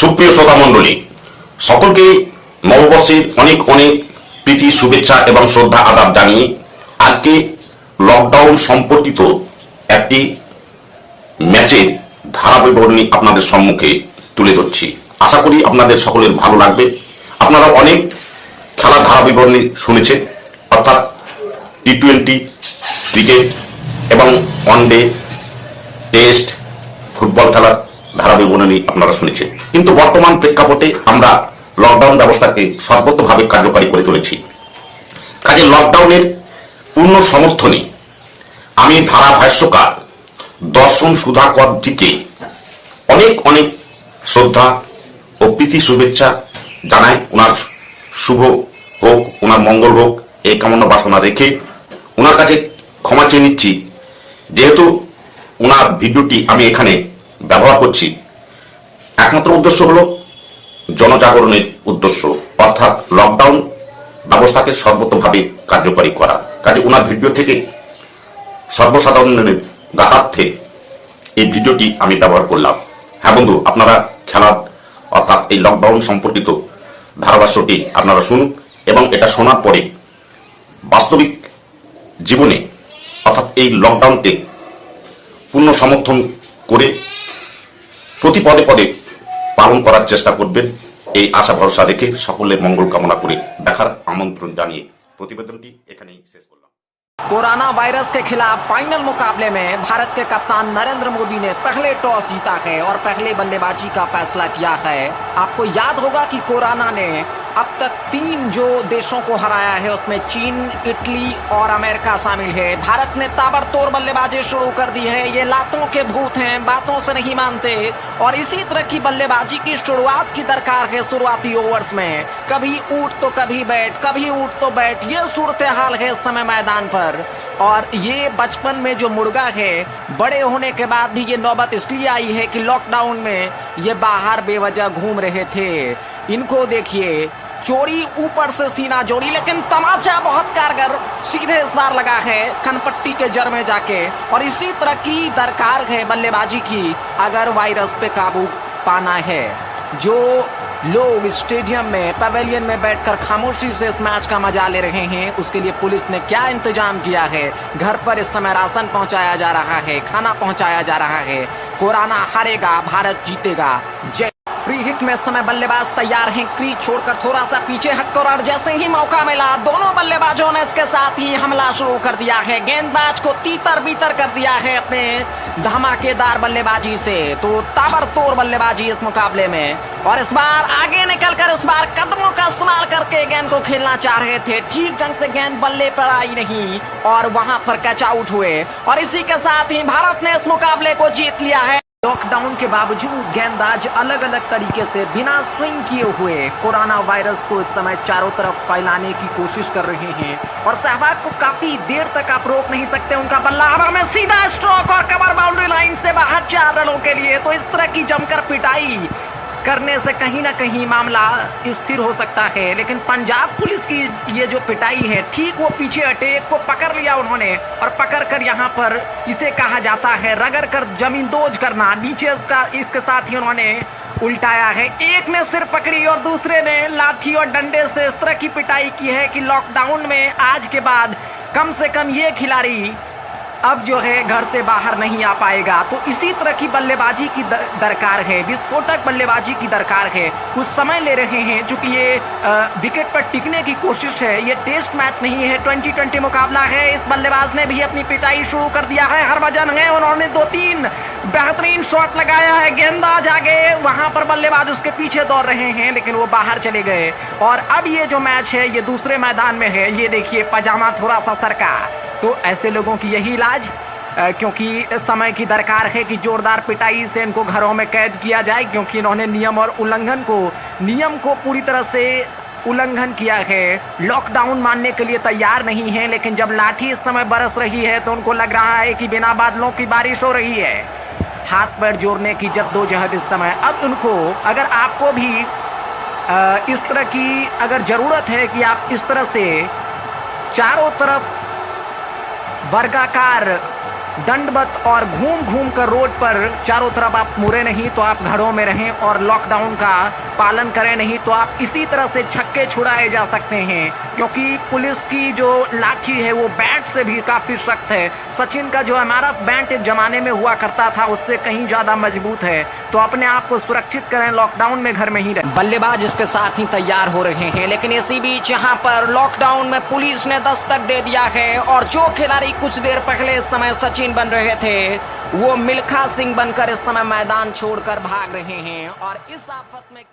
সুপ্রিয় শ্রোতা মণ্ডলী, সকলকে নববর্ষের অনেক অনেক প্রীতি শুভেচ্ছা এবং শ্রদ্ধা আদাব জানিয়ে আজকে লকডাউন সম্পর্কিত একটি ম্যাচের ধারাবিবরণী আপনাদের সম্মুখে তুলে ধরছি। আশা করি আপনাদের সকলের ভালো লাগবে। আপনারা অনেক খেলার ধারাবিবরণী শুনেছেন, অর্থাৎ টি-20 ক্রিকেট এবং ওয়ানডে টেস্ট ফুটবল খেলার ধারাবিবরণী আপনারা শুনেছেন। কিন্তু বর্তমান প্রেক্ষাপটে আমরা লকডাউন ব্যবস্থাকে সর্বতভাবে কার্যকারী করে চলেছি। কাজে লকডাউনের পূর্ণ সমর্থনে আমি ধারাভাষ্যকার দর্শন সুধাকরজিকে অনেক অনেক শ্রদ্ধা ও প্রীতি শুভেচ্ছা জানাই। ওনার শুভ হোক, ওনার মঙ্গল হোক, এই কামনা বাসনা রেখে ওনার কাছে ক্ষমা চেয়ে নিচ্ছি। যেহেতু ওনার ভিডিওটি আমি এখানে ব্যবহার করছি, একমাত্র উদ্দেশ্য হলো জনজাগরণের উদ্দেশ্য, অর্থাৎ লকডাউন ব্যবস্থাকে সর্বতভাবে কার্যকরী করা। কাজে ওনার ভিডিও থেকে সর্বসাধারণের জ্ঞাতার্থে এই ভিডিওটি আমি ব্যবহার করলাম। হ্যাঁ বন্ধু, আপনারা খেলার অর্থাৎ এই লকডাউন সম্পর্কিত ধারাভাষ্যটি আপনারা শুনুন এবং এটা শোনার পরে বাস্তবিক জীবনে অর্থাৎ এই লকডাউনকে পূর্ণ সমর্থন করে প্রতি পদে পদে পালন করার চেষ্টা করবেন, এই আশা ভরসা রেখে সকলের মঙ্গল কামনা করে দেখার আমন্ত্রণ জানিয়ে প্রতিবেদনটি এখানেই শেষ করলাম। कोरोना वायरस के खिलाफ फाइनल मुकाबले में भारत के कप्तान नरेंद्र मोदी ने पहले टॉस जीता है और पहले बल्लेबाजी का फैसला किया है। आपको याद होगा कि कोरोना ने अब तक 3 जो देशों को हराया है उसमें चीन, इटली और अमेरिका शामिल है। भारत ने ताबड़तोड़ बल्लेबाजी शुरू कर दी है। ये लातों के भूत हैं, बातों से नहीं मानते और इसी तरह की बल्लेबाजी की शुरुआत की दरकार है। शुरुआती ओवर्स में कभी ऊट तो कभी बैट, कभी ऊट तो बैट, ये सूरत हाल है इस समय मैदान पर। और ये बचपन में जो मुर्गा है, बड़े होने के बाद भी ये नौबत इसलिए आई है कि लॉकडाउन में ये बाहर बेवजह घूम रहे थे। इनको देखिए, चोरी ऊपर से सीना जोड़ी, लेकिन तमाचा बहुत कारगर सीधे इस बार लगा है कनपट्टी के जड़ में जाके। और इसी तरह की दरकार है बल्लेबाजी की अगर वायरस पे काबू पाना है। जो लोग स्टेडियम में पवेलियन में बैठकर खामोशी से इस मैच का मजा ले रहे हैं, उसके लिए पुलिस ने क्या इंतजाम किया है। घर पर इस समय राशन पहुंचाया जा रहा है, खाना पहुंचाया जा रहा है। कोरोना हारेगा, भारत जीतेगा। जय। प्री हिट में इस समय बल्लेबाज तैयार हैं, क्रीज छोड़कर थोड़ा सा पीछे हटकर, और जैसे ही मौका मिला दोनों बल्लेबाजों ने इसके साथ ही हमला शुरू कर दिया है। गेंदबाज को तीतर बीतर कर दिया है अपने धमाकेदार बल्लेबाजी से। तो ताबड़तोड़ बल्लेबाजी इस मुकाबले में, और इस बार आगे निकलकर इस बार कदमों का इस्तेमाल करके गेंद को खेलना चाह रहे थे। ठीक ढंग से गेंद बल्ले पर आई नहीं और वहां पर कैच आउट हुए, और इसी के साथ ही भारत ने इस मुकाबले को जीत लिया है। लॉकडाउन के बावजूद गेंदबाज अलग अलग तरीके से बिना स्विंग किए हुए कोरोना वायरस को इस समय चारों तरफ फैलाने की कोशिश कर रहे हैं, और सहवाग को काफी देर तक आप रोक नहीं सकते। उनका बल्ला हवा में सीधा स्ट्रोक और कवर बाउंड्री लाइन से बाहर 4 रनों के लिए। तो इस तरह की जमकर पिटाई करने से कहीं ना कहीं मामला स्थिर हो सकता है। लेकिन पंजाब पुलिस की ये जो पिटाई है, ठीक वो पीछे हटे, एक को पकड़ लिया उन्होंने, और पकड़कर यहाँ पर इसे कहा जाता है रगड़ कर जमीन दोज करना। नीचे इसके साथ ही उन्होंने उल्टाया है। एक ने सिर पकड़ी और दूसरे ने लाठी और डंडे से इस तरह की पिटाई की है कि लॉकडाउन में आज के बाद कम से कम ये खिलाड़ी अब जो है घर से बाहर नहीं आ पाएगा। तो इसी तरह की बल्लेबाजी की दरकार है, विस्फोटक बल्लेबाजी की दरकार है। कुछ समय ले रहे हैं चूंकि ये विकेट पर टिकने की कोशिश है। ये टेस्ट मैच नहीं है, 2020 मुकाबला है। इस बल्लेबाज ने भी अपनी पिटाई शुरू कर दिया है। हरभजन है, उन्होंने 2-3 बेहतरीन शॉट लगाया है। गेंदबाज आगे, वहां पर बल्लेबाज उसके पीछे दौड़ रहे हैं, लेकिन वो बाहर चले गए। और अब ये जो मैच है ये दूसरे मैदान में है। ये देखिए पजामा थोड़ा सा सरका। तो ऐसे लोगों की यही इलाज, क्योंकि समय की दरकार है कि जोरदार पिटाई से इनको घरों में कैद किया जाए, क्योंकि इन्होंने नियम को पूरी तरह से उल्लंघन किया है। लॉकडाउन मानने के लिए तैयार नहीं है, लेकिन जब लाठी इस समय बरस रही है तो उनको लग रहा है कि बिना बादलों की बारिश हो रही है। हाथ पैर जोड़ने की जद्दोजहद इस समय। अब उनको, अगर आपको भी इस तरह की अगर ज़रूरत है कि आप इस तरह से चारों तरफ वर्गाकार दंडवत और घूम घूम कर रोड पर चारों तरफ आप मुड़े नहीं तो आप घरों में रहें और लॉकडाउन का पालन करें, नहीं तो आप इसी तरह से छक्के छुड़ाए जा सकते हैं, क्योंकि पुलिस की जो लाठी है वो बैट से भी काफी सख्त है। सचिन का जो हमारा बैट एक जमाने में हुआ करता था उससे कहीं ज्यादा मजबूत है। तो अपने आप को सुरक्षित करें, लॉकडाउन में घर में ही रहें। बल्लेबाज इसके साथ ही तैयार हो रहे हैं, लेकिन इसी बीच यहाँ पर लॉकडाउन में पुलिस ने दस्तक दे दिया है और जो खिलाड़ी कुछ देर पहले इस समय सचिन बन रहे थे वो मिल्खा सिंह बनकर इस समय मैदान छोड़कर भाग रहे हैं और इस आफत में